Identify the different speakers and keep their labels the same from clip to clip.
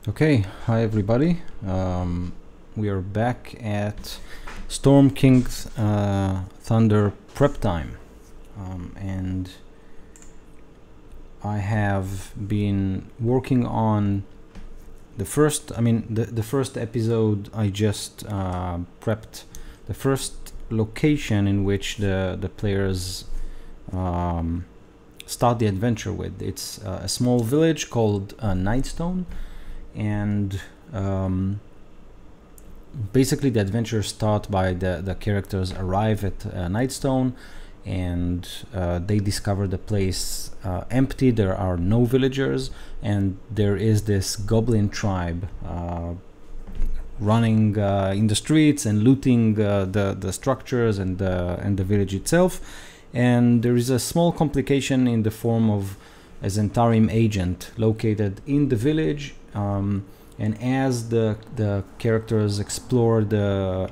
Speaker 1: Okay, hi everybody. We are back at Storm King's Thunder prep time, and I have been working on the first. The first episode. I just prepped the first location in which the players start the adventure with. It's a small village called Nightstone. And basically the adventure starts by the characters arrive at Nightstone, and they discover the place empty. There are no villagers, and there is this goblin tribe running in the streets and looting the structures and the village itself. And there is a small complication in the form of a Zentarim agent located in the village. And as the characters explore the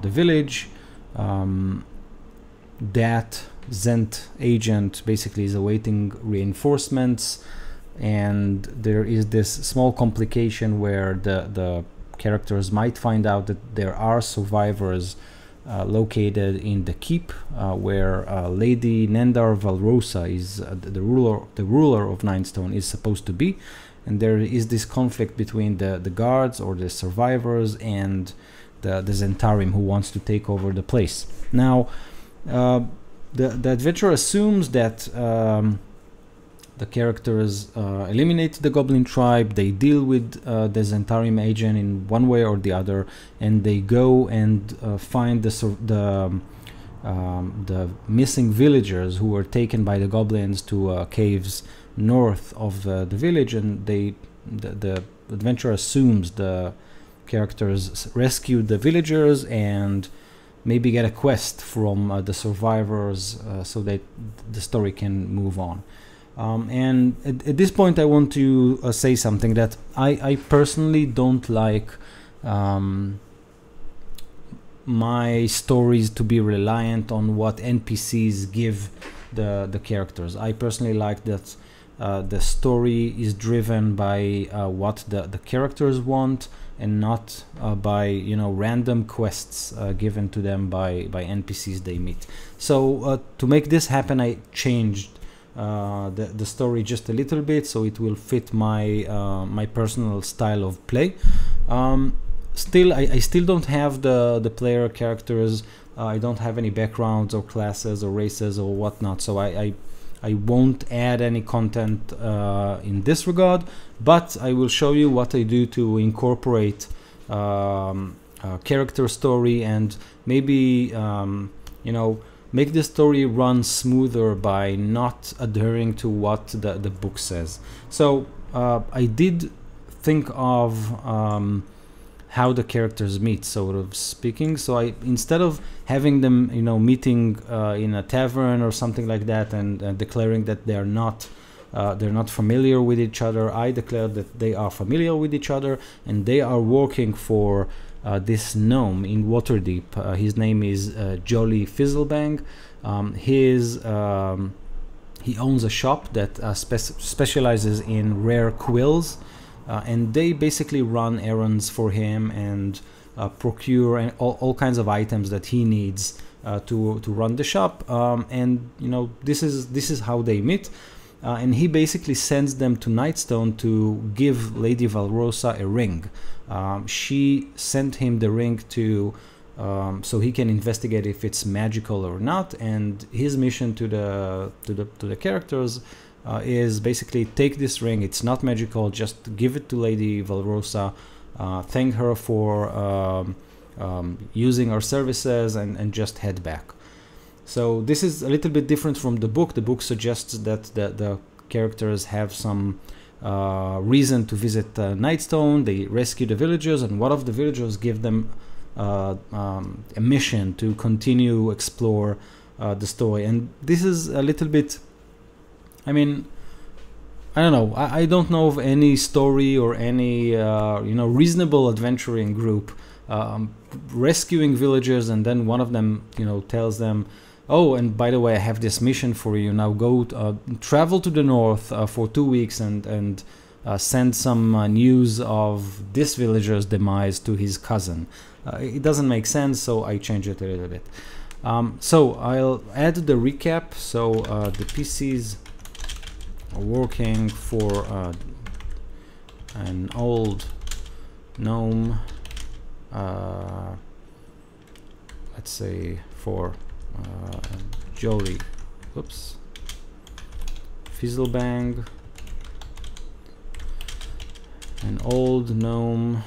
Speaker 1: village, that Zent agent basically is awaiting reinforcements, and there is this small complication where the characters might find out that there are survivors located in the keep, where Lady Nendar Valrosa is the ruler of Nightstone is supposed to be, and there is this conflict between the guards or the survivors and the Zentarim who wants to take over the place. Now, the adventure assumes that the characters eliminate the goblin tribe, they deal with the Zentarim agent in one way or the other, and they go and find the missing villagers who were taken by the goblins to caves north of the village, and the adventure assumes the characters rescue the villagers and maybe get a quest from the survivors so that the story can move on. And at this point I want to say something that I personally don't like my stories to be reliant on what NPCs give the characters. I personally like that the story is driven by what the characters want, and not by random quests given to them by NPCs they meet. So to make this happen, I changed the story just a little bit so it will fit my my personal style of play. Still, I still don't have the player characters. I don't have any backgrounds or classes or races or whatnot, so I won't add any content in this regard, but I will show you what I do to incorporate character story and maybe make the story run smoother by not adhering to what the book says. So I did think of how the characters meet, sort of speaking. So I, instead of having them meeting in a tavern or something like that, and declaring that they're not familiar with each other, I declared that they are familiar with each other, and they are working for this gnome in Waterdeep. His name is Jolly Fizzlebang. He owns a shop that specializes in rare quills, and they basically run errands for him and procure all kinds of items that he needs to run the shop. And this is how they meet. And he basically sends them to Nightstone to give Lady Valrosa a ring. She sent him the ring to so he can investigate if it's magical or not. And his mission to the characters is basically take this ring. It's not magical. Just give it to Lady Valrosa. Thank her for using our services, and just head back. So this is a little bit different from the book. The book suggests that the characters have some reason to visit Nightstone. They rescue the villagers, and one of the villagers give them a mission to continue explore the story. And this is a little bit, I mean, I don't know. I don't know of any story or any reasonable adventuring group rescuing villagers, and then one of them tells them, oh, and by the way, I have this mission for you. Now go travel to the north for 2 weeks and send some news of this villager's demise to his cousin. It doesn't make sense, so I change it a little bit. So I'll add the recap. So the PCs are working for an old gnome, let's say for Jolly, oops, Fizzlebang, an old gnome,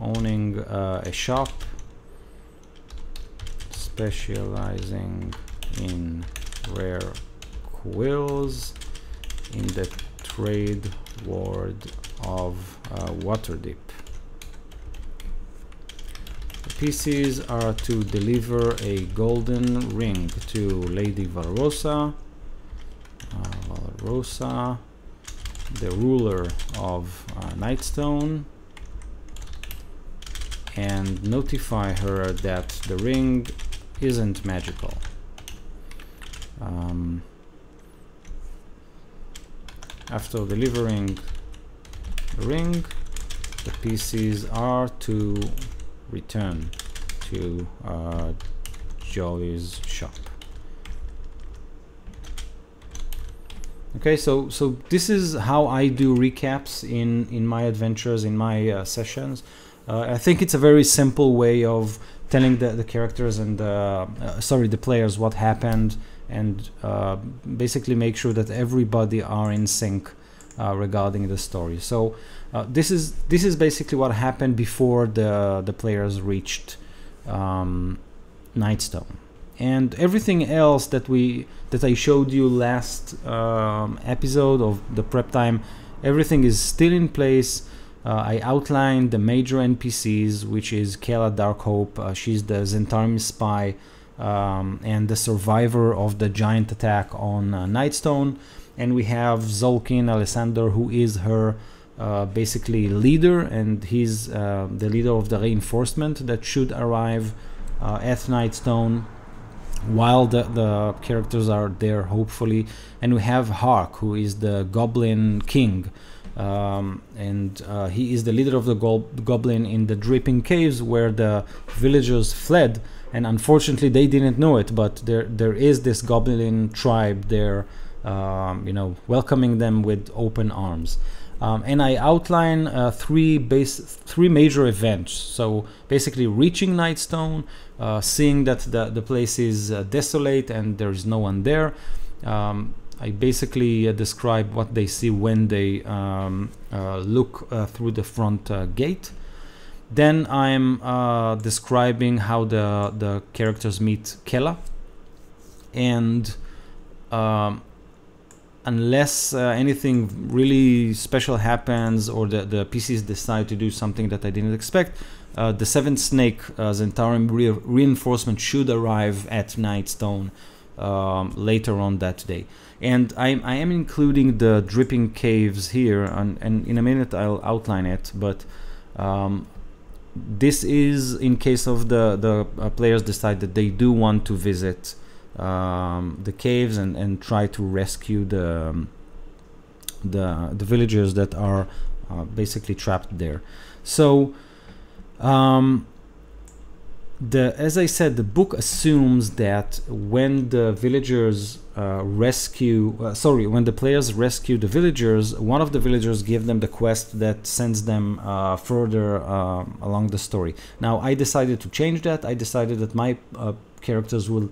Speaker 1: owning a shop specializing in rare quills in the trade ward of Waterdeep. The PCs are to deliver a golden ring to Lady Valrosa, the ruler of Nightstone, and notify her that the ring isn't magical. After delivering the ring, the PCs are to return to Jolly's shop. Okay, so this is how I do recaps in my adventures, in my sessions. I think it's a very simple way of telling the characters and the players what happened, and basically make sure that everybody are in sync regarding the story. So this is basically what happened before the players reached Nightstone, and everything else that I showed you last episode of the prep time, everything is still in place. I outlined the major NPCs, which is Kayla Darkhope. She's the Zentarim spy and the survivor of the giant attack on Nightstone. And we have Zolkin Alessander, who is her basically leader, and he's the leader of the reinforcement that should arrive at Nightstone while the characters are there, hopefully. And we have Hark, who is the Goblin King. And he is the leader of the goblin in the Dripping Caves, where the villagers fled, and unfortunately they didn't know it, but there is this goblin tribe there, you know, welcoming them with open arms. And I outline three major events. So basically reaching Nightstone, seeing that the place is desolate and there is no one there. I basically describe what they see when they look through the front gate. Then I'm describing how the characters meet Kela, and unless anything really special happens or the PCs decide to do something that I didn't expect, the Seventh Snake Zentarim reinforcement should arrive at Nightstone later on that day. And I am including the Dripping Caves here, and in a minute I'll outline it, but this is in case of the players decide that they do want to visit the caves and try to rescue the villagers that are basically trapped there. So as I said, the book assumes that when the villagers when the players rescue the villagers, one of the villagers give them the quest that sends them further along the story. Now I decided to change that. I decided that my characters will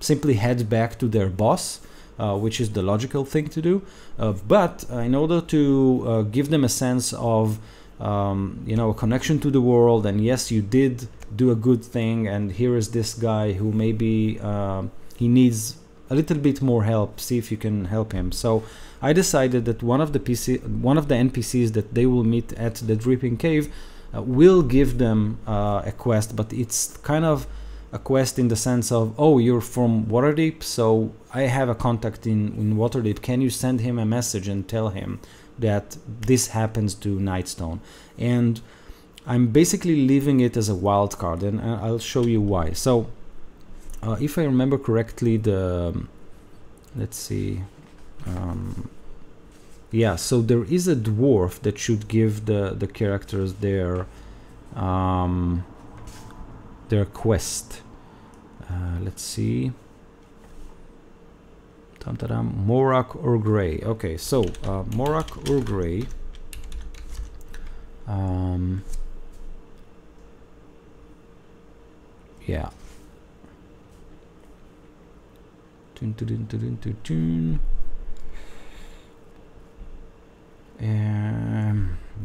Speaker 1: simply head back to their boss, which is the logical thing to do. But in order to give them a sense of you know, a connection to the world, and yes, you did do a good thing, and here is this guy who maybe he needs a little bit more help, see if you can help him. So I decided that one of the NPCs that they will meet at the Dripping Cave will give them a quest, but it's kind of a quest in the sense of, oh, you're from Waterdeep, so I have a contact in Waterdeep, can you send him a message and tell him that this happens to Nightstone? And I'm basically leaving it as a wild card, and I'll show you why. So if I remember correctly, the let's see. Yeah, so there is a dwarf that should give the characters their quest. Let's see. Morak or Gray. Okay, so Morak or Gray. Yeah.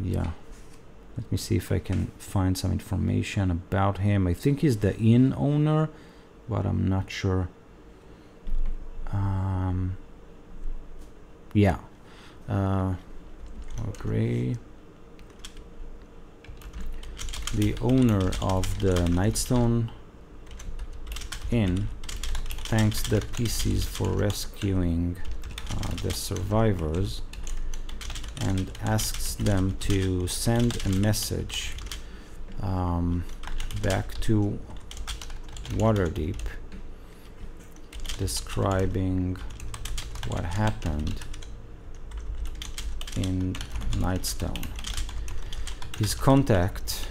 Speaker 1: Yeah. Let me see if I can find some information about him. I think he's the inn owner, but I'm not sure. Yeah. Gray. The owner of the Nightstone Inn thanks the PCs for rescuing the survivors and asks them to send a message back to Waterdeep describing what happened in Nightstone. His contact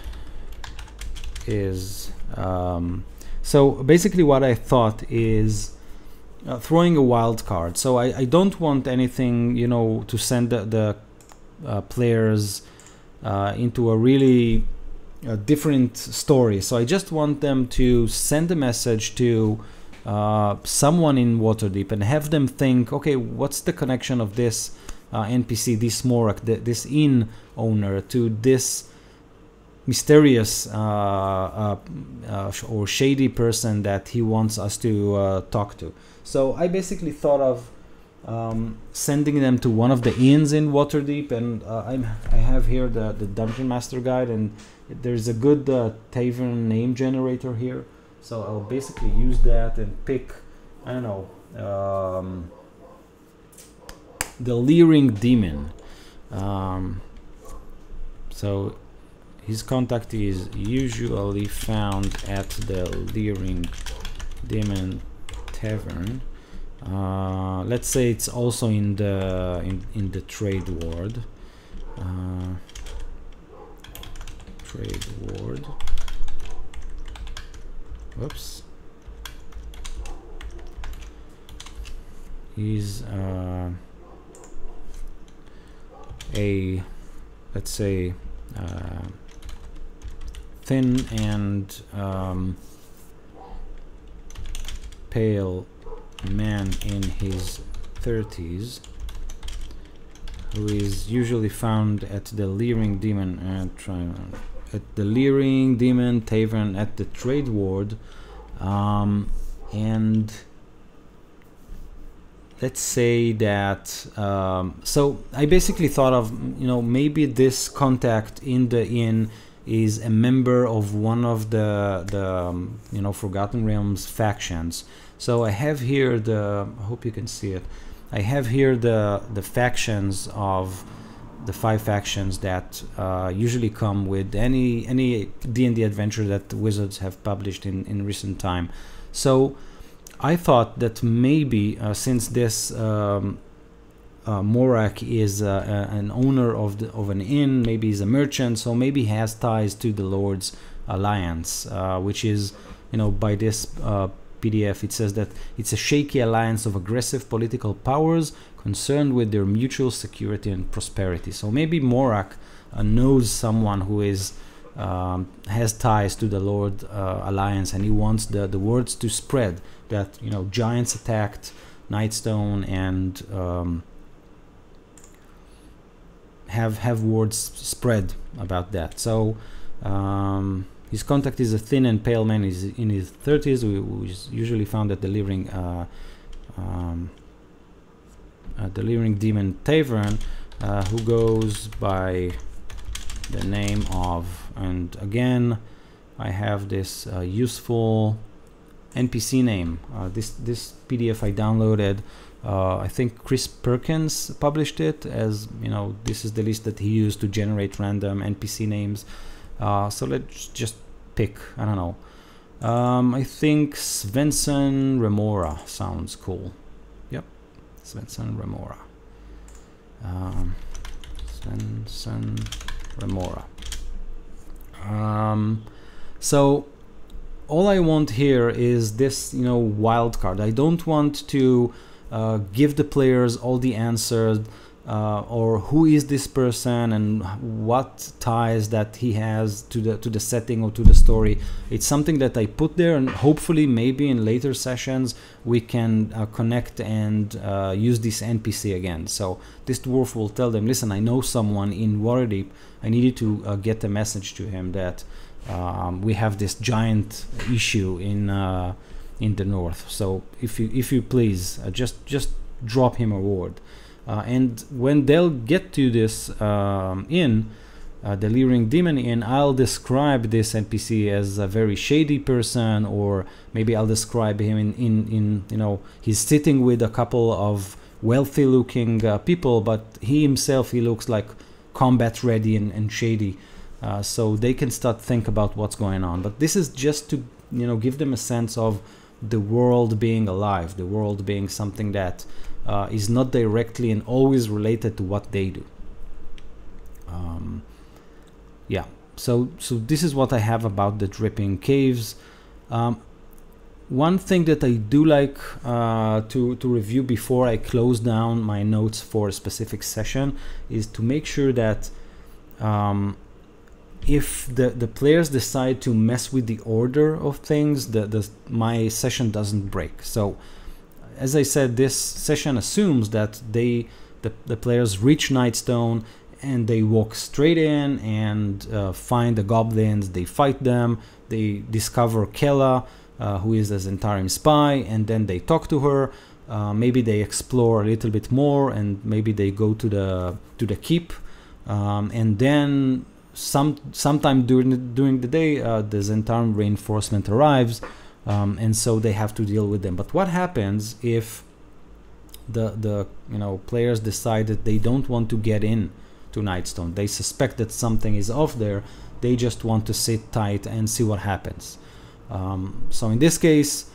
Speaker 1: is so basically what I thought is throwing a wild card. So I don't want anything, you know, to send the players into a really different story. So I just want them to send a message to someone in Waterdeep and have them think, okay, what's the connection of this NPC, this Morak, this inn owner, to this mysterious or shady person that he wants us to talk to. So I basically thought of sending them to one of the inns in Waterdeep, and I have here the Dungeon Master Guide, and there's a good tavern name generator here. So I'll basically use that and pick, I don't know, the Leering Demon. So his contact is usually found at the Leering Demon Tavern. Let's say it's also in the Trade Ward. Trade Ward. Whoops. He's let's say thin and pale man in his 30s who is usually found at the Leering Demon Tavern at the Trade Ward, and let's say that so I basically thought of, you know, maybe this contact in the inn is a member of one of the you know, Forgotten Realms factions. So I have here I hope you can see it. I have here the factions of the 5 factions that usually come with any D&D adventure that Wizards have published in recent time. So I thought that maybe since this Morak is an owner of an inn, maybe he's a merchant, so maybe he has ties to the Lord's Alliance, which is, you know, by this PDF it says that it's a shaky alliance of aggressive political powers concerned with their mutual security and prosperity. So maybe Morak knows someone who is has ties to the Lord Alliance, and he wants the words to spread that, you know, giants attacked Nightstone, and have words spread about that. So his contact is a thin and pale man. He's in his 30s, who is usually found at the Leering Demon Tavern, who goes by the name of, and again I have this useful NPC name. This PDF I downloaded. I think Chris Perkins published it, as, you know, this is the list that he used to generate random NPC names. So let's just pick, I don't know. I think Svensson Remora sounds cool. Yep. Svensson Remora. Svensson Remora. So all I want here is this, wild card. I don't want to give the players all the answers, or who is this person and what ties that he has to the setting or to the story. It's something that I put there, and hopefully maybe in later sessions we can connect and use this NPC again. So this dwarf will tell them, listen, I know someone in Waterdeep. I needed to get a message to him that we have this giant issue in the north. So if you please just drop him a word. And when they'll get to this inn, the Leering Demon Inn, I'll describe this NPC as a very shady person, or maybe I'll describe him in he's sitting with a couple of wealthy looking people, but he looks like combat ready and shady. So they can start think about what's going on. But this is just to give them a sense of the world being alive, the world being something that is not directly and always related to what they do. Yeah, so this is what I have about the dripping caves. One thing that I do like to review before I close down my notes for a specific session is to make sure that if the players decide to mess with the order of things, my session doesn't break. So as I said, this session assumes that the players reach Nightstone and they walk straight in and find the goblins. They fight them. They discover Kella, who is a Zentarim spy, and then they talk to her. Maybe they explore a little bit more, and maybe they go to the keep, and then sometime during the day, the Zentarim reinforcement arrives. And so they have to deal with them. But what happens if the players decide that they don't want to get in to Nightstone? They suspect that something is off there. They just want to sit tight and see what happens. So in this case,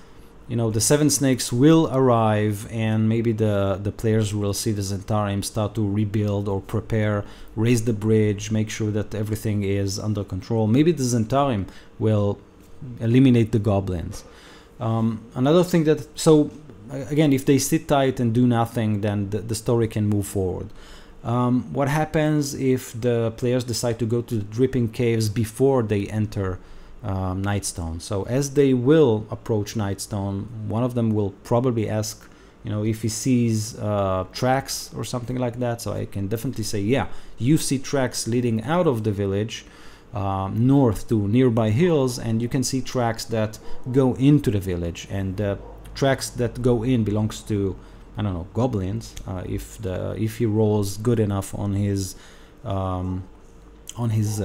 Speaker 1: the Seven Snakes will arrive, and maybe the players will see the Zentarim start to rebuild or prepare, raise the bridge, make sure that everything is under control. Maybe the Zentarim will eliminate the goblins. Another thing so again, if they sit tight and do nothing, then the story can move forward. What happens if the players decide to go to the dripping caves before they enter Nightstone? So as they will approach Nightstone, one of them will probably ask if he sees tracks or something like that. So I can definitely say, yeah, you see tracks leading out of the village north to nearby hills, and you can see tracks that go into the village, and the tracks that go in belongs to, I don't know, goblins, if he rolls good enough on his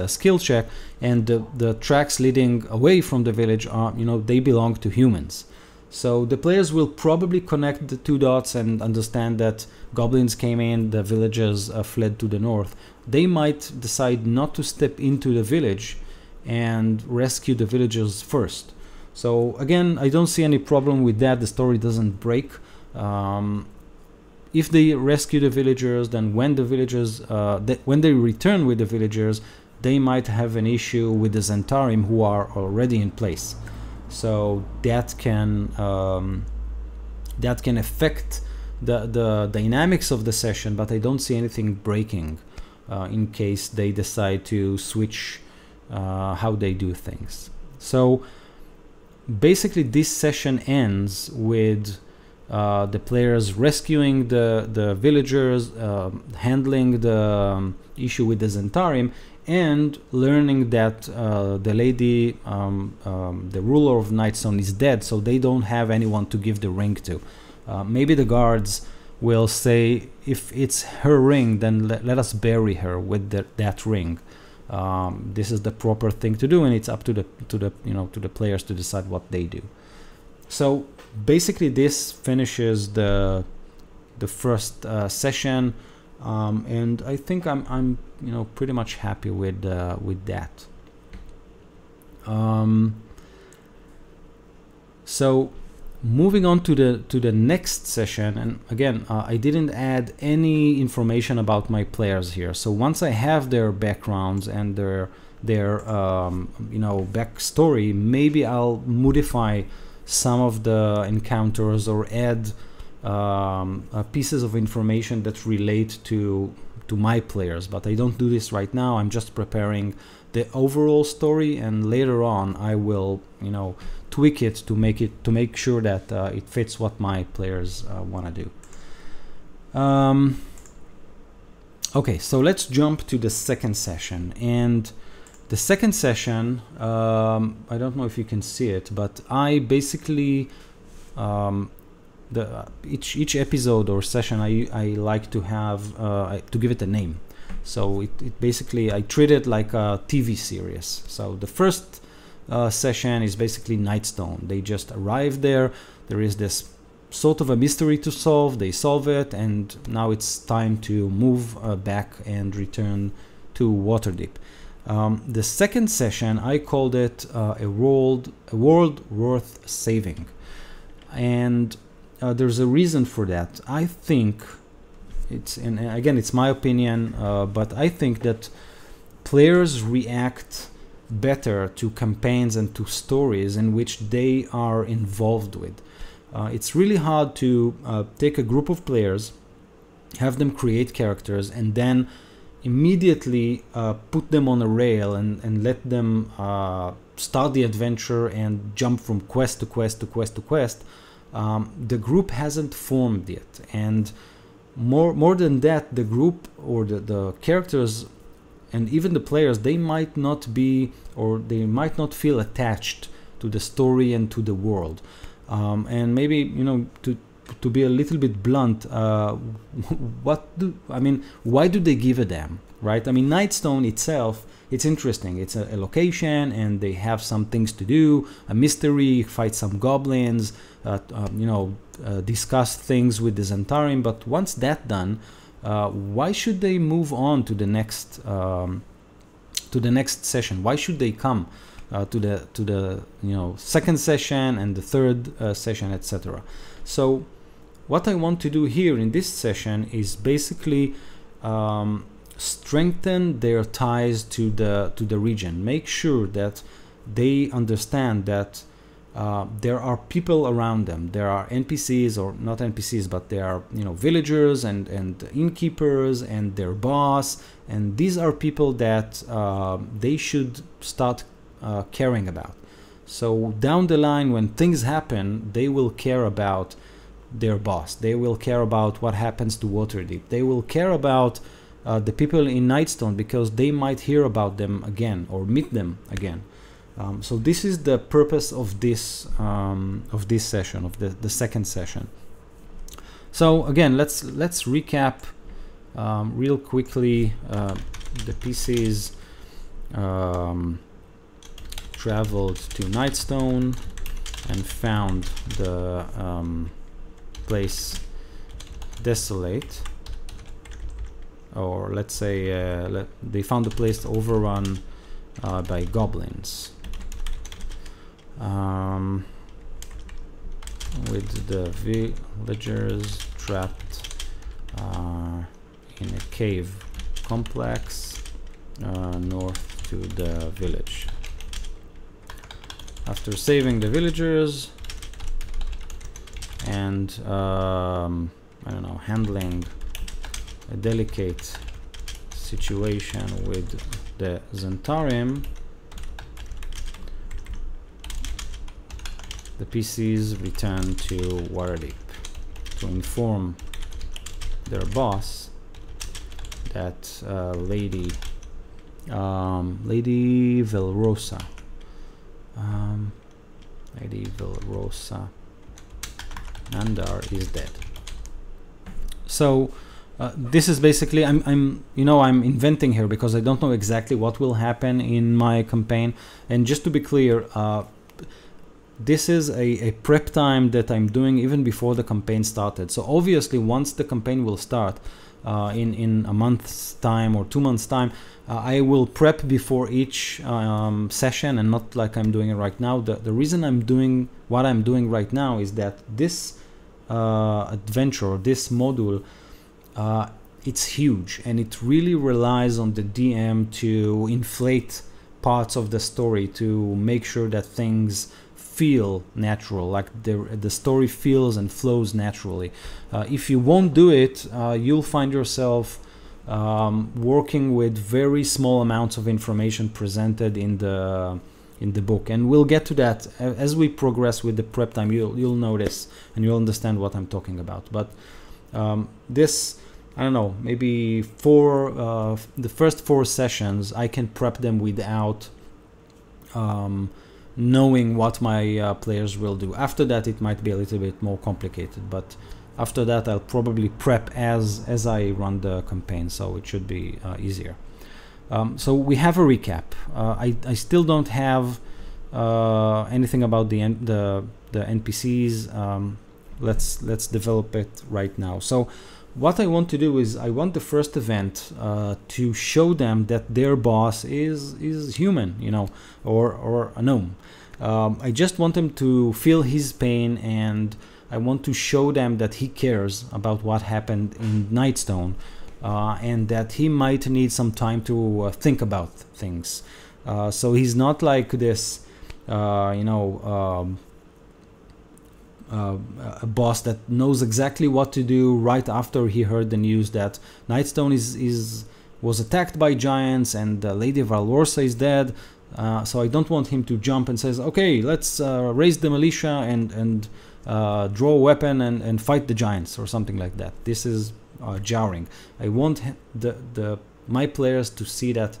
Speaker 1: skill check. And the tracks leading away from the village are, they belong to humans. So the players will probably connect the two dots and understand that goblins came in, the villagers fled to the north. They might decide not to step into the village and rescue the villagers first. So again, I don't see any problem with that. The story doesn't break. If they rescue the villagers, then when the villagers, when they return with the villagers, they might have an issue with the Zentarim who are already in place. So that can affect the dynamics of the session, but I don't see anything breaking in case they decide to switch how they do things. So basically this session ends with the players rescuing the villagers, handling the issue with the Zentarim, and learning that the lady, the ruler of Nightstone, is dead, so they don't have anyone to give the ring to. Maybe the guards will say, if it's her ring, then let us bury her with that ring. This is the proper thing to do, and it's up to the players to decide what they do. So basically, this finishes the first session, and I think I'm pretty much happy with that. So moving on to the next session, and again, I didn't add any information about my players here. So once I have their backgrounds and their backstory, maybe I'll modify some of the encounters or add pieces of information that relate to my players. But I don't do this right now. I'm just preparing the overall story, and later on I will tweak it to make sure that it fits what my players want to do. Okay, so let's jump to the second session. And the second session, I don't know if you can see it, but I basically each episode or session I like to have to give it a name. So it basically, I treat it like a TV series. So the first session is basically Nightstone. They just arrive there. There is this sort of a mystery to solve. They solve it, and now it's time to move back and return to Waterdeep. The second session, I called it a world worth saving, and there's a reason for that. I think and again, it's my opinion, but I think that players react better to campaigns and to stories in which they are involved with. It's really hard to take a group of players, have them create characters, and then immediately put them on a rail and let them start the adventure and jump from quest to quest to quest to quest. The group hasn't formed yet, and more than that, the group or the characters and even the players, they might not be, or they might not feel attached to the story and to the world. And maybe, to be a little bit blunt, why do they give a damn, right? I mean, Nightstone itself, it's interesting. It's a location, and they have some things to do, a mystery, fight some goblins, discuss things with the Zentarim. But once that's done, why should they move on to the next session? Why should they come to the second session and the third session, etc.? So what I want to do here in this session is basically strengthen their ties to the region. Make sure that they understand that there are people around them. There are NPCs, or not NPCs, but there are villagers and innkeepers and their boss, and these are people that they should start caring about. So down the line, when things happen, they will care about their boss. They will care about what happens to Waterdeep. They will care about the people in Nightstone, because they might hear about them again or meet them again. So this is the purpose of this session, of the second session. So again, let's recap real quickly. The PCs traveled to Nightstone and found the place desolate, or let's say they found the place overrun by goblins, with the villagers trapped in a cave complex north to the village. After saving the villagers and handling a delicate situation with the Zentarim, the PCs return to Waterdeep to inform their boss that Lady Velrosa Nandar is dead. So this is basically, I'm inventing here because I don't know exactly what will happen in my campaign. And just to be clear, this is a prep time that I'm doing even before the campaign started. So obviously once the campaign will start in a month's time or 2 months time, I will prep before each session, and not like I'm doing it right now. The reason I'm doing what I'm doing right now is that this adventure, this module, it's huge, and it really relies on the DM to inflate parts of the story to make sure that things feel natural, like the story feels and flows naturally. If you won't do it, you'll find yourself working with very small amounts of information presented in the book, and we'll get to that as we progress with the prep time. You'll notice and you'll understand what I'm talking about. But this, I don't know, maybe the first 4 sessions I can prep them without knowing what my players will do. After that it might be a little bit more complicated, but after that I'll probably prep as I run the campaign, so it should be easier. So we have a recap. I still don't have anything about the NPCs. Let's develop it right now. So what I want to do is I want the first event to show them that their boss is human, you know, or a gnome. I just want them to feel his pain, and I want to show them that he cares about what happened in Nightstone, and that he might need some time to think about things. So he's not like this, a boss that knows exactly what to do right after he heard the news that Nightstone was attacked by giants and Lady Valorsa is dead. So I don't want him to jump and says, okay, let's raise the militia and draw a weapon and fight the giants or something like that. This is jarring. I want my players to see that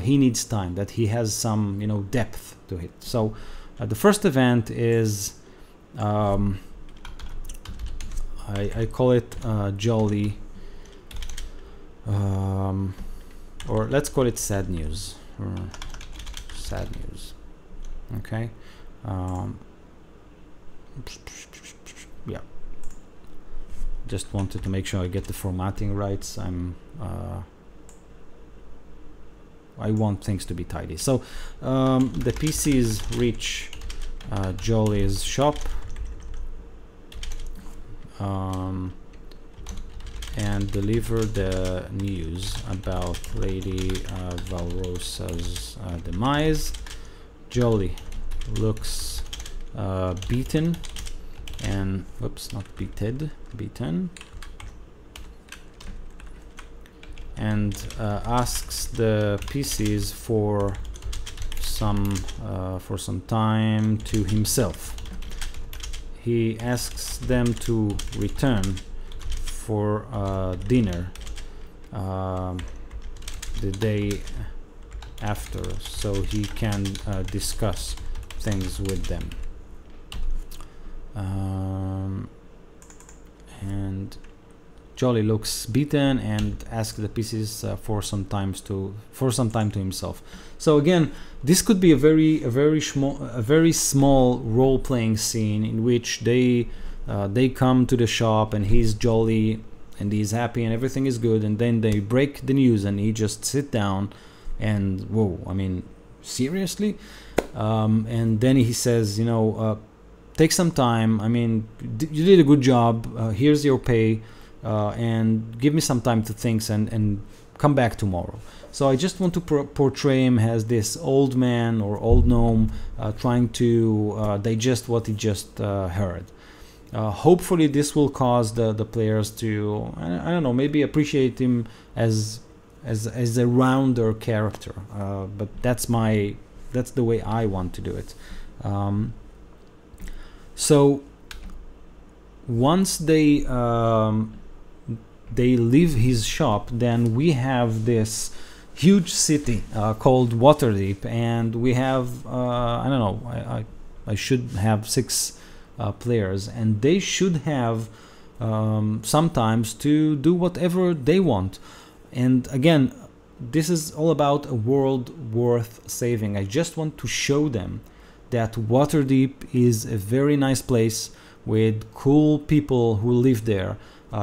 Speaker 1: he needs time, that he has some depth to it. So the first event is I call it jolly, or let's call it sad news. Sad news. Okay. Yeah. Just wanted to make sure I get the formatting right. I want things to be tidy. So the PCs reach Jolly's shop, and deliver the news about Lady Valrosa's demise. Jolly looks beaten and beaten, and asks the PCs for some time to himself. He asks them to return for dinner the day after, so he can discuss things with them. And Jolly looks beaten and asks the pieces for some time to himself. So again, this could be a very small role-playing scene in which they come to the shop and he's jolly and he's happy and everything is good, and then they break the news and he just sit down and whoa, I mean, seriously? And then he says, take some time. I mean, you did a good job. Here's your pay. And give me some time to think and come back tomorrow. So I just want to portray him as this old man or old gnome trying to digest what he just heard. Hopefully this will cause the players to, I don't know, maybe appreciate him as a rounder character. But that's the way I want to do it. So once they leave his shop, then we have this huge city called Waterdeep, and we have I don't know, I should have 6 players, and they should have sometimes to do whatever they want. And again, this is all about a world worth saving. I just want to show them that Waterdeep is a very nice place with cool people who live there.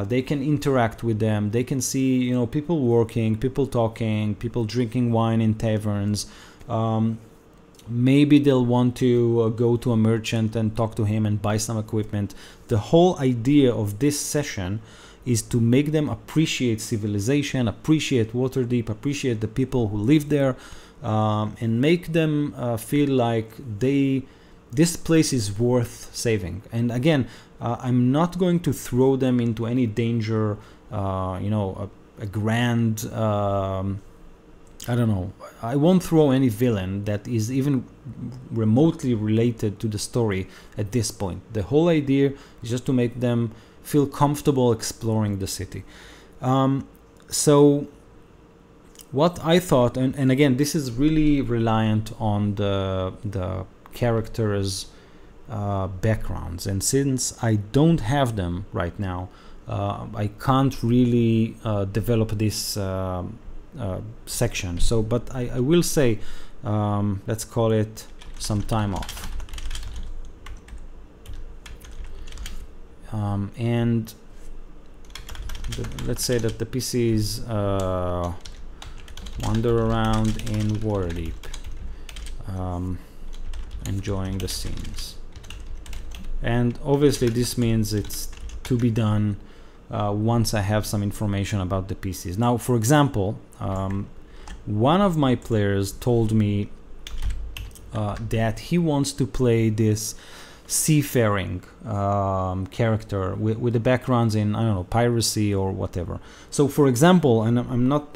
Speaker 1: They can interact with them. They can see, you know, people working, people talking, people drinking wine in taverns. Maybe they'll want to go to a merchant and talk to him and buy some equipment. The whole idea of this session is to make them appreciate civilization, appreciate Waterdeep, appreciate the people who live there, and make them feel like this place is worth saving. And again, I'm not going to throw them into any danger, you know, a grand, I don't know, I won't throw any villain that is even remotely related to the story at this point. The whole idea is just to make them feel comfortable exploring the city. So what I thought, and again, this is really reliant on the characters' backgrounds, and since I don't have them right now, I can't really develop this section. So, but I will say, let's call it some time off. And let's say that the PCs wander around in Waterdeep, enjoying the scenes. And obviously this means it's to be done once I have some information about the PCs. Now, for example, one of my players told me that he wants to play this seafaring character with the backgrounds in, I don't know, piracy or whatever. So for example, and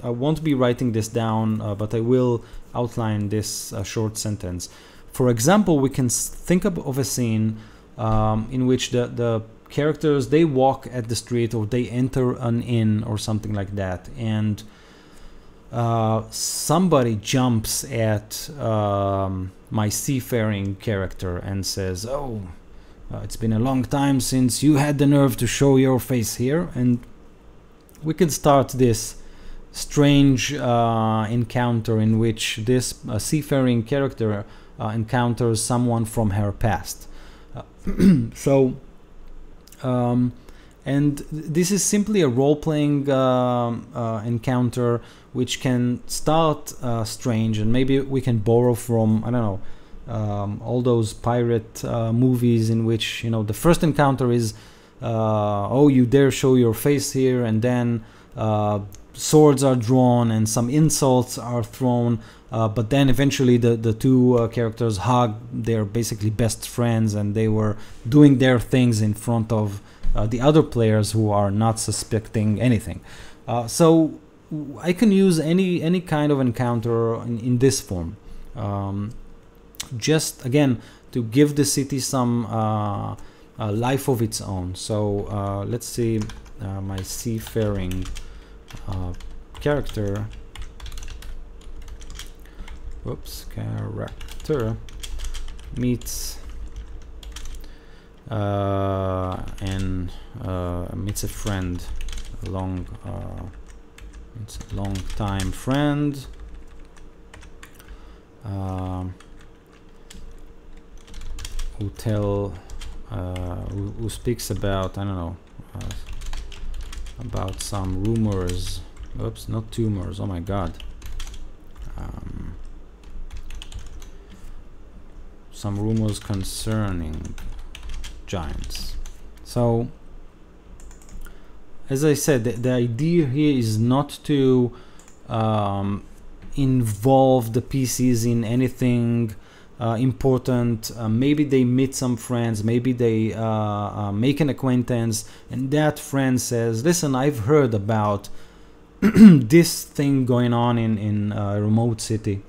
Speaker 1: I won't be writing this down, but I will outline this short sentence. For example, we can think of a scene in which the characters, they walk at the street or they enter an inn or something like that, and somebody jumps at my seafaring character and says, oh, it's been a long time since you had the nerve to show your face here. And we can start this strange encounter in which this seafaring character encounters someone from her past. So and this is simply a role-playing encounter which can start strange, and maybe we can borrow from, I don't know, all those pirate movies in which, you know, the first encounter is oh, you dare show your face here, and then swords are drawn and some insults are thrown, but then eventually the two characters hug. They're basically best friends, and they were doing their things in front of the other players who are not suspecting anything. So I can use any kind of encounter in this form, just again to give the city some life of its own. So let's see, my seafaring character, character meets and meets a friend, it's a long time friend, who speaks about, I don't know, about some rumors. Oops, not tumors, oh my god. Some rumors concerning giants. So as I said, the idea here is not to involve the PCs in anything important. Maybe they meet some friends, maybe they make an acquaintance, and that friend says, listen, I've heard about this thing going on in a remote city.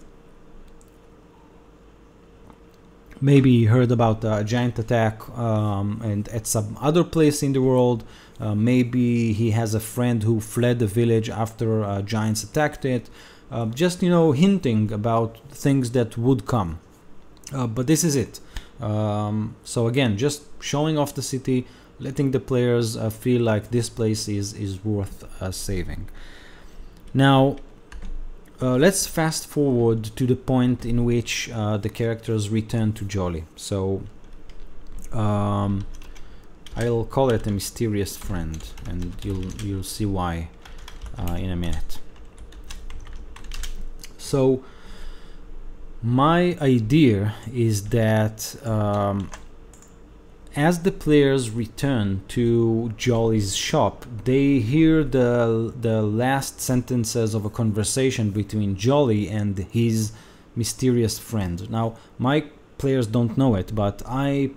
Speaker 1: Maybe he heard about a giant attack and at some other place in the world. Maybe he has a friend who fled the village after giants attacked it. Just, you know, hinting about things that would come. But this is it. So again, just showing off the city, letting the players feel like this place is worth saving. Now, let's fast forward to the point in which the characters return to Jolly. So I'll call it a mysterious friend, and you'll see why in a minute. So my idea is that as the players return to Jolly's shop, they hear the last sentences of a conversation between Jolly and his mysterious friend. Now, my players don't know it, but I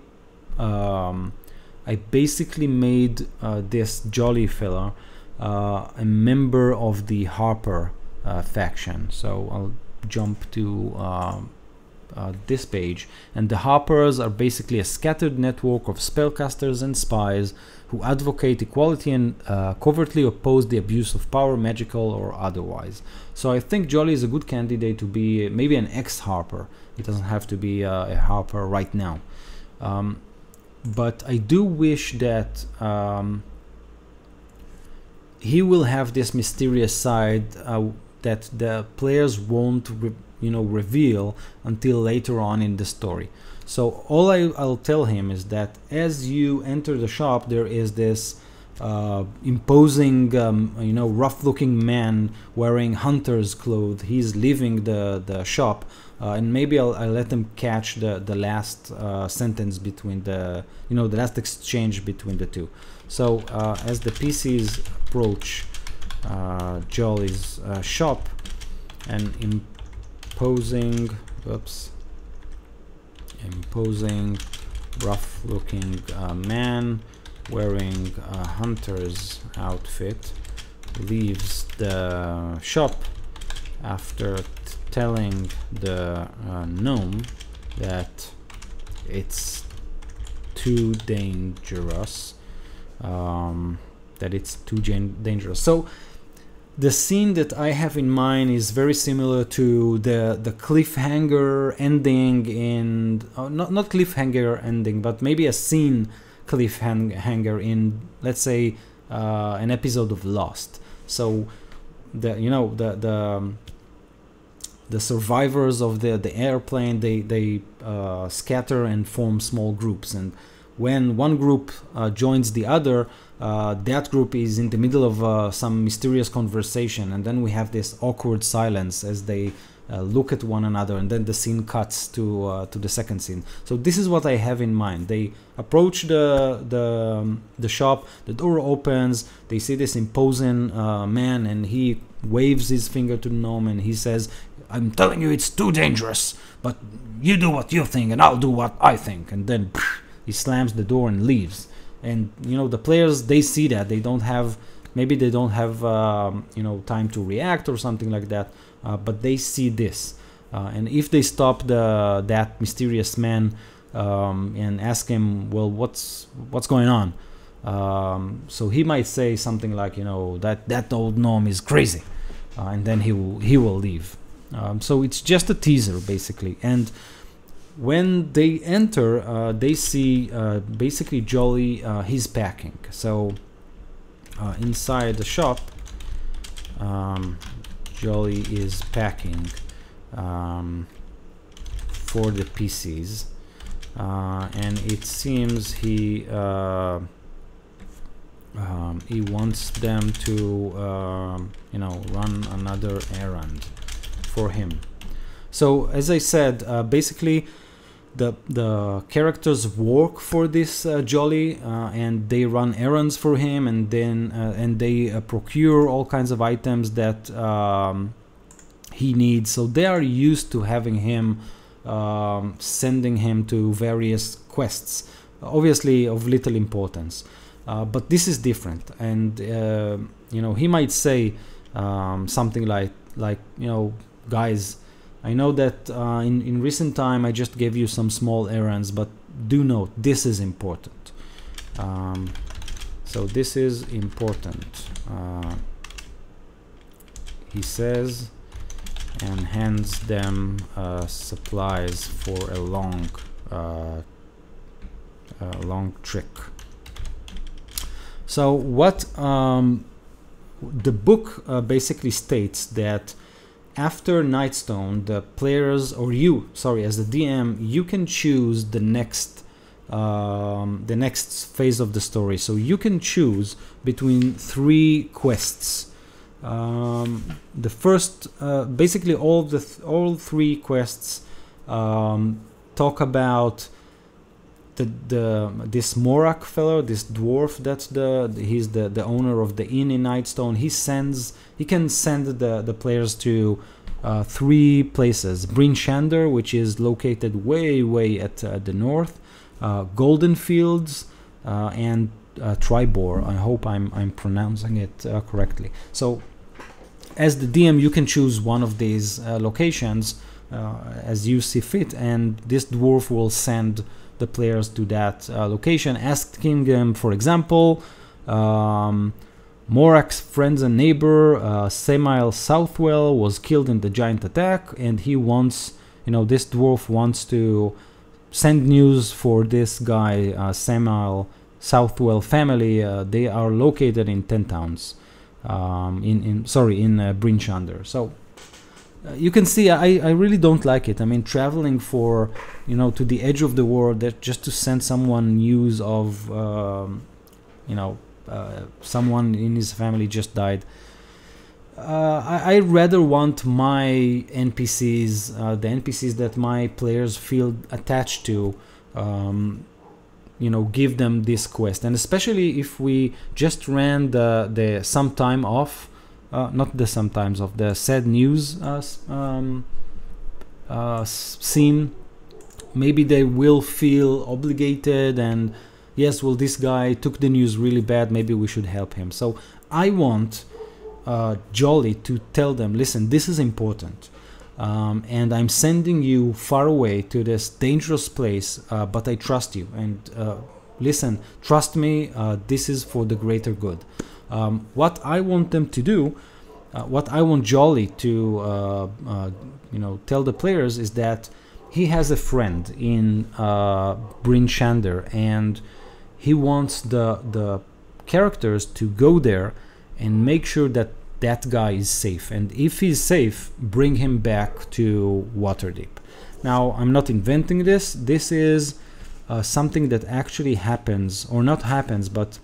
Speaker 1: basically made this Jolly fella a member of the Harper faction. So I'll jump to this page, and the Harpers are basically a scattered network of spellcasters and spies who advocate equality and covertly oppose the abuse of power, magical or otherwise. So I think Jolly is a good candidate to be maybe an ex-Harper. It doesn't have to be a Harper right now. But I do wish that he will have this mysterious side that the players won't reveal until later on in the story. So all I'll tell him is that as you enter the shop, there is this imposing, rough-looking man wearing hunter's clothes. He's leaving the shop, and maybe I'll let them catch the last sentence between the last exchange between the two. So as the PCs approach Jolly's shop, and imposing rough-looking man wearing a hunter's outfit leaves the shop after telling the gnome that it's too dangerous. So the scene that I have in mind is very similar to the cliffhanger ending in not cliffhanger ending, but maybe a scene cliffhanger in, let's say, an episode of Lost. So the survivors of the airplane, they scatter and form small groups, and when one group joins the other, that group is in the middle of some mysterious conversation, and then we have this awkward silence as they look at one another, and then the scene cuts to the second scene. So this is what I have in mind. They approach the shop, the door opens, they see this imposing man, and he waves his finger to the gnome, and he says, "I'm telling you, it's too dangerous, but you do what you think and I'll do what I think." And then he slams the door and leaves. And the players, they see that they don't have time to react or something like that, but they see this, and if they stop that mysterious man and ask him, well, what's going on, so he might say something like, that old gnome is crazy, and then he will leave. So it's just a teaser basically. And when they enter, they see basically Jolly, he's packing. So inside the shop, Jolly is packing for the PCs, and it seems he wants them to run another errand for him. So as I said, basically the characters work for this Jolly, and they run errands for him, and then they procure all kinds of items that he needs. So they are used to having him, sending him to various quests, obviously of little importance, but this is different. And he might say something like guys, I know that in recent time I just gave you some small errands, but do note this is important. So this is important, he says, and hands them supplies for a long trek. So what the book basically states that after Nightstone, the players, or you, sorry, as the DM, you can choose the next phase of the story. So you can choose between 3 quests. The first, basically all 3 quests talk about this Morak fellow, this dwarf that's he's the owner of the inn in Nightstone. He can send the players to 3 places: Bryn Shander, which is located way at the north, Golden Fields, and Tribor. I hope I'm pronouncing it correctly. So as the DM, you can choose one of these locations as you see fit, and this dwarf will send the players to that location, asking them, for example, Morak's friends and neighbor Semail Southwell was killed in the giant attack, and he wants, this dwarf wants to send news for this guy, Semail Southwell family. They are located in 10 towns, in Bryn Shander. So you can see I really don't like it. I mean, traveling to the edge of the world just to send someone news of someone in his family just died. I rather want my NPCs, the NPCs that my players feel attached to, give them this quest. And especially if we just ran the sometime off, not the sometimes of the sad news scene, maybe they will feel obligated and, yes, well, this guy took the news really bad, maybe we should help him. So I want Jolly to tell them, listen, this is important, and I'm sending you far away to this dangerous place, but I trust you, and listen, trust me, this is for the greater good. What I want them to do, what I want Jolly to tell the players is that he has a friend in Bryn Shander, and he wants the characters to go there and make sure that that guy is safe, and if he's safe, bring him back to Waterdeep. Now, I'm not inventing this. This is something that actually happens, or not happens, but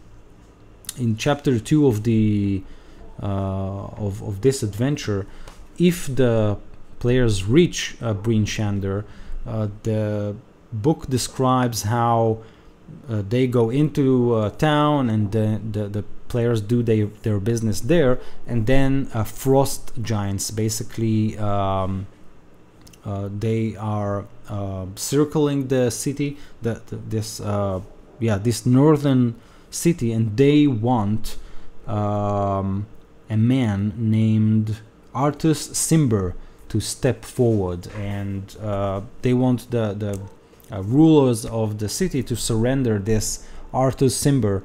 Speaker 1: in chapter 2 of the of this adventure, if the players reach Bryn Shander, the book describes how they go into town, and the players do their business there, and then frost giants basically they are circling the city, this northern city, and they want a man named Artus Cimber to step forward, and they want the rulers of the city to surrender this Artus Cimber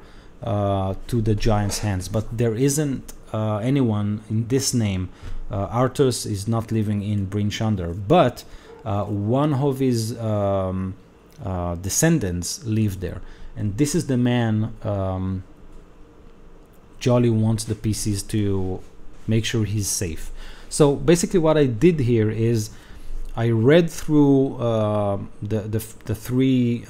Speaker 1: to the giant's hands. But there isn't anyone in this name. Artus is not living in Bryn Shander, but one of his descendants live there, and this is the man Jolly wants the PCs to make sure he's safe. So basically what I did here is I read through the 3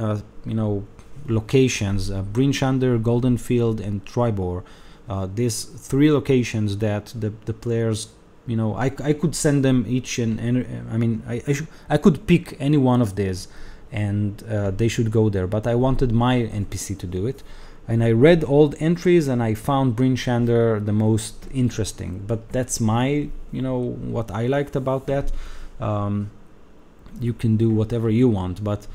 Speaker 1: locations, Bryn Shander, Golden Field, and Tribor. These 3 locations that the players, I could send them each, and I mean I could pick any one of these, and they should go there. But I wanted my NPC to do it, and I read old entries, and I found Bryn Shander the most interesting. But that's my, what I liked about that. You can do whatever you want, but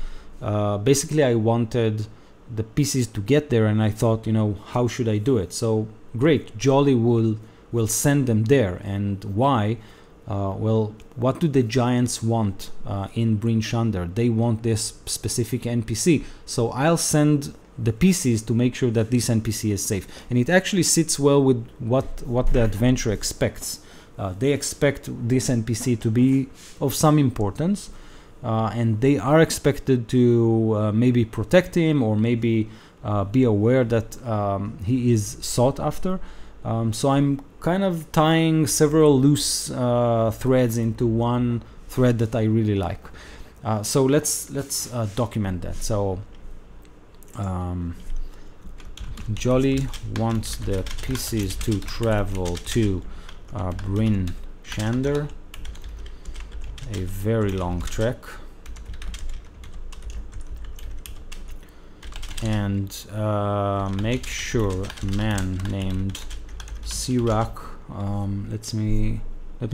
Speaker 1: basically I wanted the PCs to get there, and I thought, how should I do it? So great, Jolly will send them there. And why? Well, what do the giants want in Bryn Shander? They want this specific NPC, so I'll send the PCs to make sure that this NPC is safe. And it actually sits well with what the adventure expects. They expect this NPC to be of some importance, and they are expected to maybe protect him, or maybe be aware that he is sought after. So I'm kind of tying several loose threads into one thread that I really like. So let's document that. So Jolly wants the pieces to travel to Bryn Shander, a very long trek, and make sure a man named Sirach, let me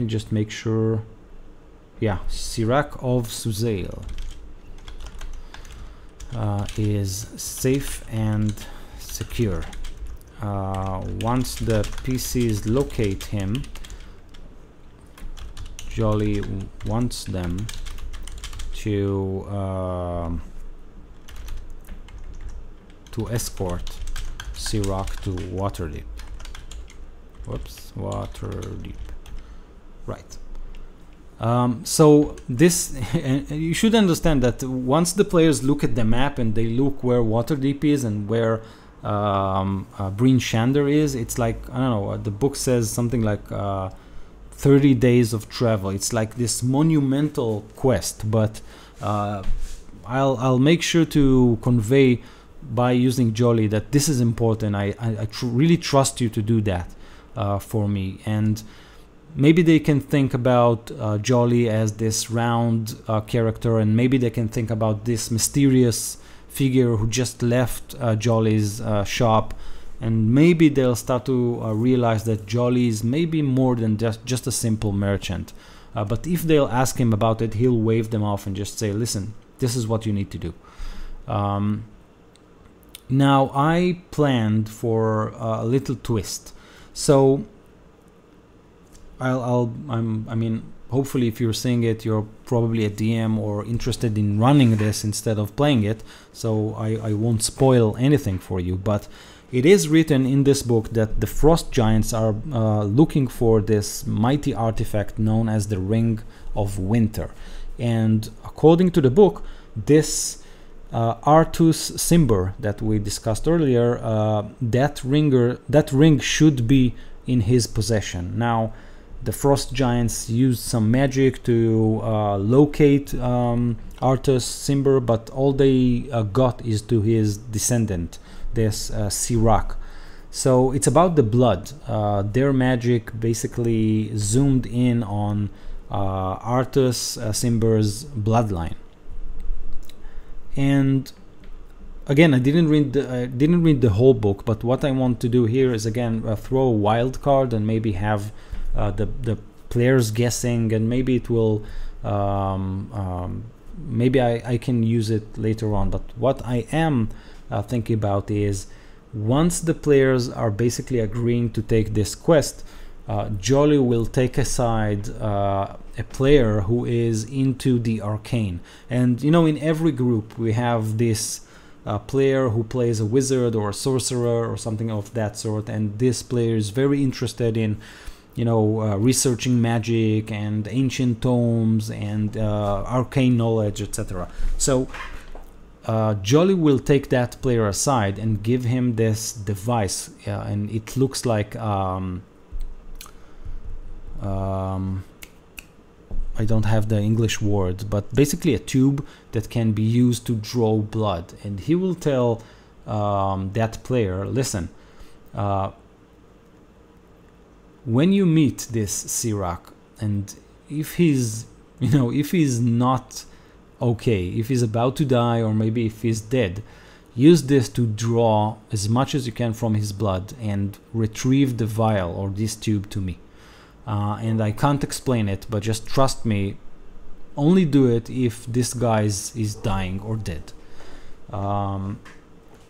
Speaker 1: just make sure, yeah, Sirach of Suzail is safe and secure. Once the PCs locate him, Jolly wants them to escort Sirach to Waterdeep. Whoops, Waterdeep. Right. So this, you should understand that once the players look at the map and they look where Waterdeep is and where Bryn Shander is, it's like, I don't know, the book says something like 30 days of travel. It's like this monumental quest, but I'll make sure to convey by using Jolly that this is important. I really trust you to do that for me. And maybe they can think about Jolly as this round character, and maybe they can think about this mysterious figure who just left Jolly's shop, and maybe they'll start to realize that Jolly is maybe more than just a simple merchant. But if they'll ask him about it, he'll wave them off and just say, listen, this is what you need to do. Now I planned for a little twist. So I mean, hopefully if you're seeing it, you're probably a DM or interested in running this instead of playing it, so I won't spoil anything for you. But it is written in this book that the Frost Giants are looking for this mighty artifact known as the Ring of Winter. And according to the book, this Artus Cimber that we discussed earlier, that ring should be in his possession. Now, the Frost Giants used some magic to locate Artus Cimber, but all they got is to his descendant, this Sirach. So it's about the blood. Their magic basically zoomed in on Artus Cimber's bloodline. And again, I didn't read the whole book, but what I want to do here is again throw a wild card and maybe have the players guessing, and maybe it will maybe I can use it later on. But what I am thinking about is, once the players are basically agreeing to take this quest, Jolly will take aside a player who is into the arcane. And you know, in every group we have this player who plays a wizard or a sorcerer or something of that sort, and this player is very interested in, you know, researching magic and ancient tomes and arcane knowledge, etc. So Jolly will take that player aside and give him this device, and it looks like I don't have the English words, but basically a tube that can be used to draw blood. And he will tell that player, listen, when you meet this Sirach, and if he's, you know, if he's not okay, if he's about to die, or maybe if he's dead, use this to draw as much as you can from his blood and retrieve the vial or this tube to me. And I can't explain it, but just trust me, only do it if this guy is dying or dead.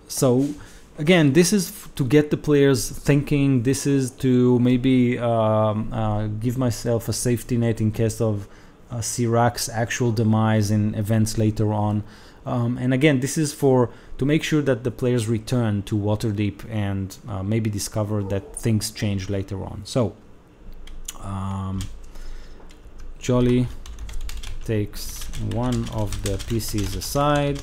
Speaker 1: So again, this is to get the players thinking. This is to maybe give myself a safety net in case of Sirach's actual demise in events later on. And again, this is to make sure that the players return to Waterdeep and maybe discover that things change later on. So Jolly takes one of the PCs aside,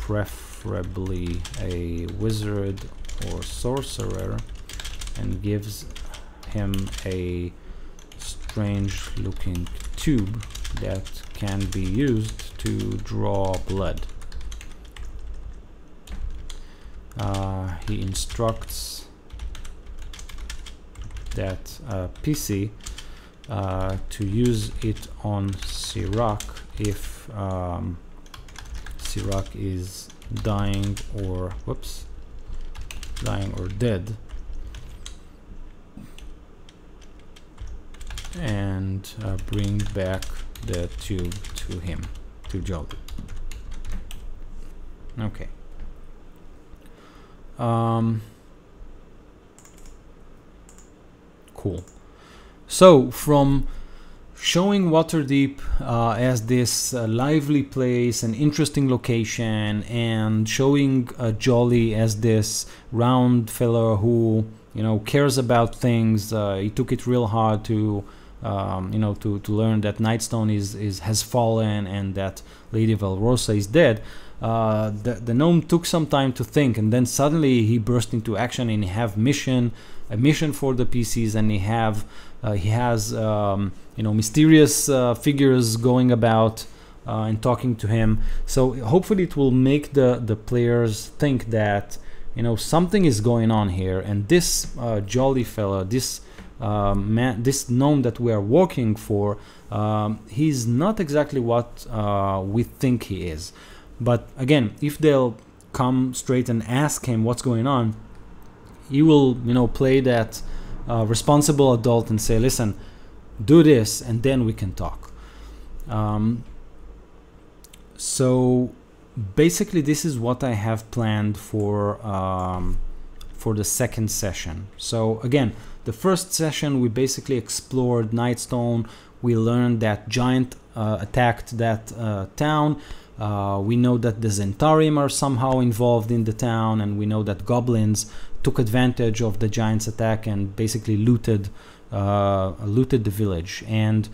Speaker 1: preferably a wizard or sorcerer, and gives him a strange looking tube that can be used to draw blood. He instructs that PC to use it on Sirach if Sirach is dying or dead, and bring back the tube to him, to Jolly. Okay. Cool. So from showing Waterdeep as this lively place, an interesting location, and showing Jolly as this round fellow who, you know, cares about things. He took it real hard to you know, to learn that Nightstone has fallen and that Lady Valrosa is dead. The gnome took some time to think, and then suddenly he burst into action, and he have a mission for the PCs, and he has you know, mysterious figures going about and talking to him. So hopefully it will make the players think that, you know, something is going on here, and this Jolly fella, this this gnome that we are working for, he's not exactly what we think he is. But again, if they'll come straight and ask him what's going on, he will, you know, play that responsible adult and say, listen, do this and then we can talk. So basically this is what I have planned for the second session. So again, the first session we basically explored Nightstone. We learned that giant attacked that town. We know that the Zentarim are somehow involved in the town, and we know that goblins took advantage of the giant's attack and basically looted the village. And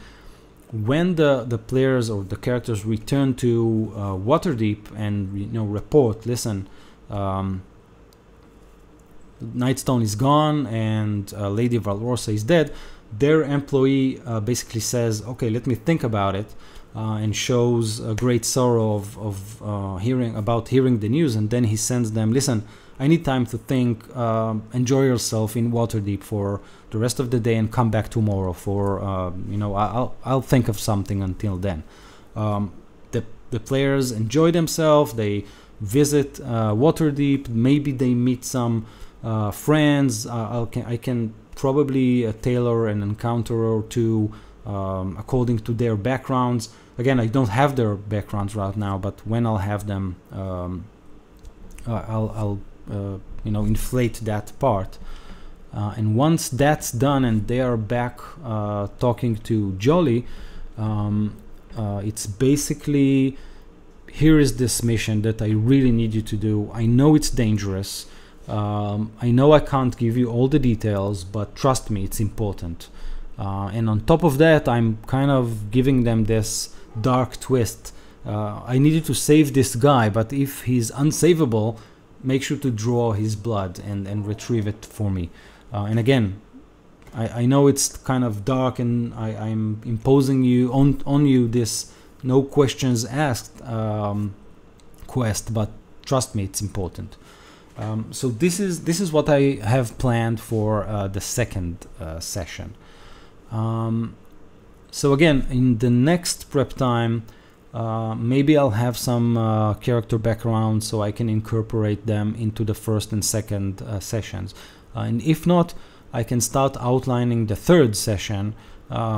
Speaker 1: when the players or the characters return to Waterdeep and, you know, report, listen, Nightstone is gone and Lady Valrosa is dead, their employee basically says, okay, let me think about it. And shows a great sorrow of hearing the news, and then he sends them, listen, I need time to think, enjoy yourself in Waterdeep for the rest of the day and come back tomorrow for you know, I'll think of something until then. The players enjoy themselves, they visit Waterdeep, maybe they meet some friends. I can probably tailor an encounter or two according to their backgrounds. Again, I don't have their backgrounds right now, but when I'll have them, I'll you know, inflate that part. And once that's done and they are back talking to Jolly, it's basically, here is this mission that I really need you to do. I know it's dangerous. I know I can't give you all the details, but trust me, it's important. And on top of that, I'm kind of giving them this dark twist. I needed to save this guy, but if he's unsavable, make sure to draw his blood and retrieve it for me. And again, I know it's kind of dark, and I'm imposing on you this no questions asked quest, but trust me, it's important. So this is what I have planned for the second session. So again, in the next prep time, maybe I'll have some character background so I can incorporate them into the first and second sessions. And if not, I can start outlining the third session,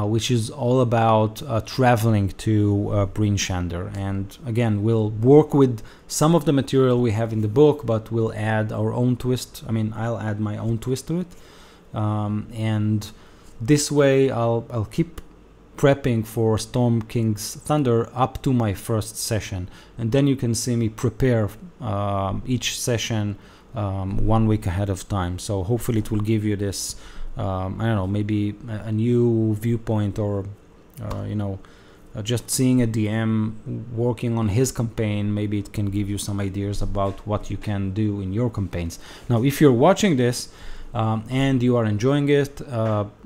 Speaker 1: which is all about traveling to Bryn Shander. And again, we'll work with some of the material we have in the book, but we'll add our own twist. I mean, I'll add my own twist to it. And this way I'll keep prepping for Storm King's Thunder up to my first session, and then you can see me prepare each session 1 week ahead of time. So hopefully it will give you this I don't know, maybe a new viewpoint, or you know, just seeing a DM working on his campaign, maybe it can give you some ideas about what you can do in your campaigns. Now, if you're watching this and you are enjoying it,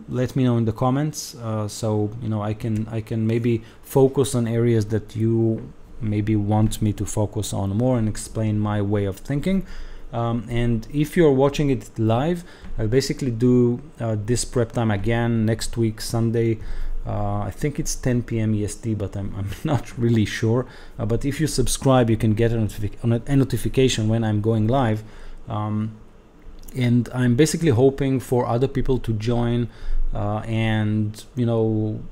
Speaker 1: let me know in the comments, so I can maybe focus on areas that you maybe want me to focus on more and explain my way of thinking. And if you're watching it live, I'll basically do this prep time again next week, Sunday. I think it's 10 p.m. EST, but I'm not really sure. But if you subscribe, you can get a notification when I'm going live. And I'm basically hoping for other people to join, and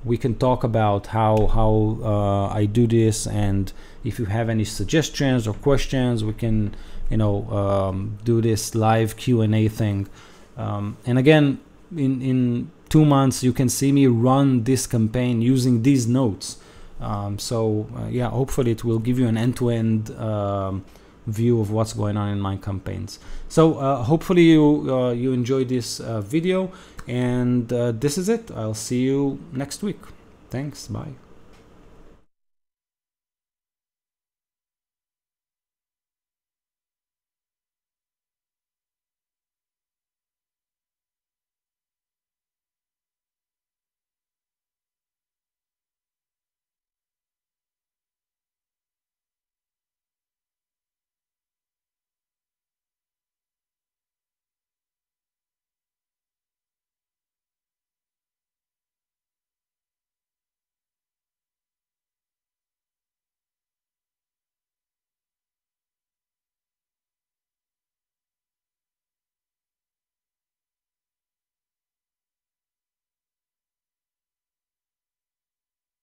Speaker 1: we can talk about how I do this, and if you have any suggestions or questions, we can do this live Q&A thing. And again, in 2 months you can see me run this campaign using these notes. Yeah, hopefully it will give you an end-to-end view of what's going on in my campaigns. So hopefully you enjoyed this video, and this is it. I'll see you next week. Thanks. Bye.